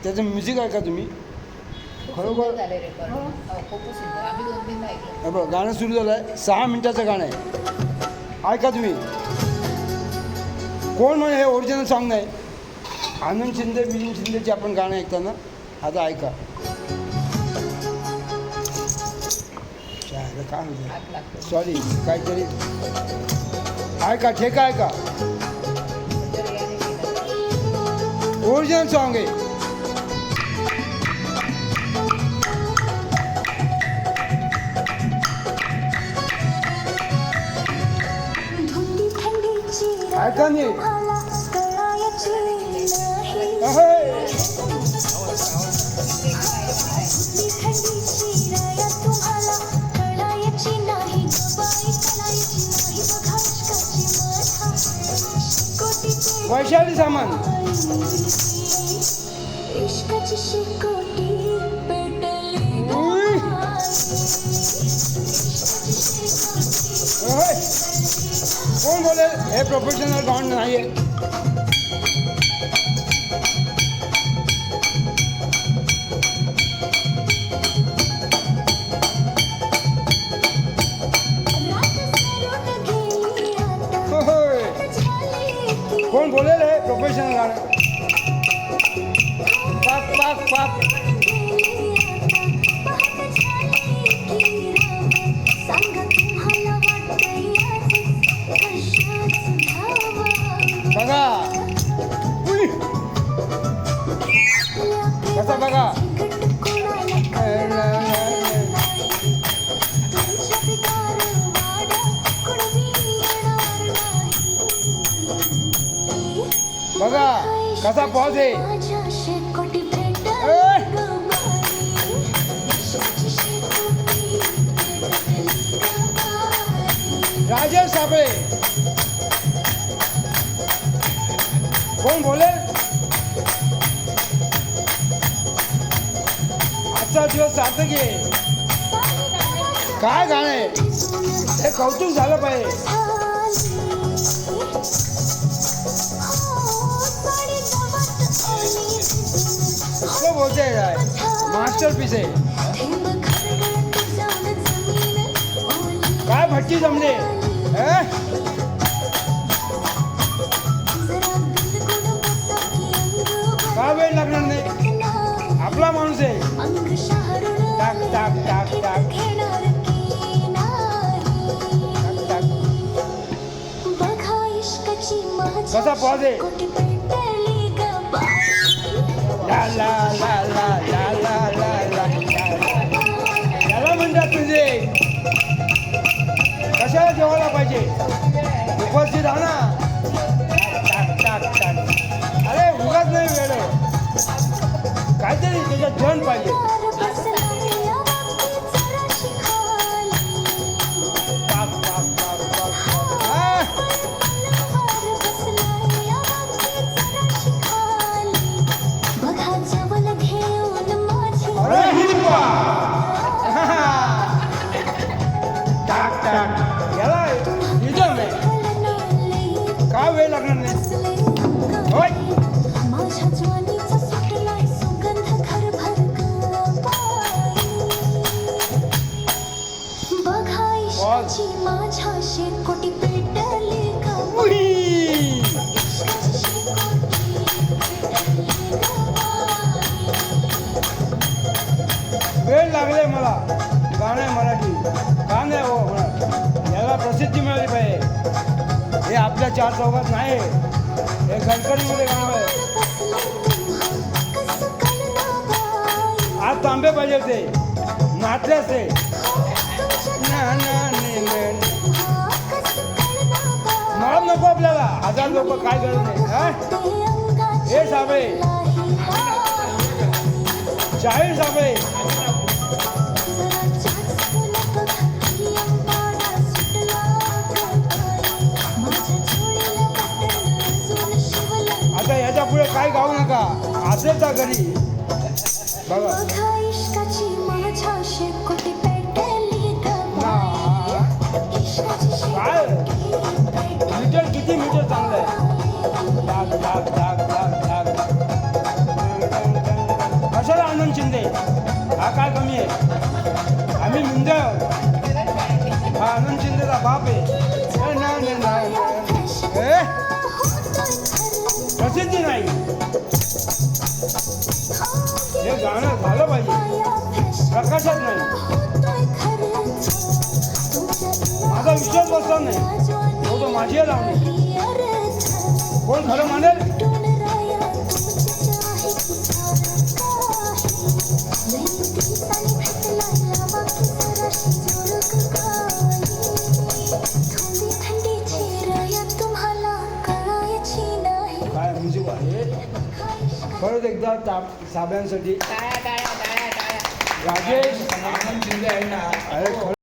त्याचं म्युझिक ऐका तुम्ही खरोखर. बरं गाणं सुरू झालं आहे 6 मिनिटाचं गाणं आहे ऐका तुम्ही. कोण म्हणे हे ओरिजिनल सॉन्ग नाही. आनंद शिंदे मिलिंद शिंदेचे आपण गाणं ऐकताना आता ऐका. काय म्हणते सॉरी काहीतरी ऐका ठेका ऐका. ओरिजिनल सॉन्ग आहे. ऐका नाही. वैशाली सामान कोण बोलेल हे प्रोफेशनल गाणं नाही आहे. कोण बोलेल हे प्रोफेशनल गाणं. पाक पाक पाक बघा कसा बघा. बघा कसा पॉज आहे. राजेश साबळे कोण बोलेल. आजचा दिवस सार्थक आहे. काय गाणं आहे हे कौतुक झालं पाहिजे. कसं बोलते मास्टर पीस आहे. काय भट्टी जमले. काय वेळ लागणार नाही. आपला माणूस आहे. टाक टाक टाक टाक कसा पॉज आहे. ला ला ला ला ला ला ला ला याला म्हणतात तुझे. कशाला जेवायला पाहिजे उपस्थित राहा ना. टाक टाक टाक. अरे उगाच नाही वेळ काहीतरी त्याच्यात जण पाहिजे. पाक पाक पाक पाक टाक टाक याला रिजन नाही. काय वेळ लागणार नाही. वेळ लागले मला. गाणं आहे मराठी गाणं आहे हो होणार. याला प्रसिद्धी मिळाली पाहिजे. हे आपल्या 4 चौघात नाही. हे गणपतीमध्ये गाणं आहे. आज तांबे पाहिजे ते नाचले असते. मला नको आपल्याला 1000 लोक काय गरज नाही. हे साबळे 40 साबळे आता याच्या पुढे काय गाऊ नका. असेल का घरी बघा. काय मीटर किती मीटर चांगलं आहे. आम्ही मुंजा हा आनंद शिंदेचा बाप आहे प्रसिद्धी नाही. हे गाणं झालं पाहिजे, प्रकाशात नाही. माझा विश्वास बसला नाही, तो माझी लावणी. कोण खरं मानेल? काय म्युझिक आहे. परत एकदा साब्यांसाठी राजेश आनंद शिंदे आहे ना. अरे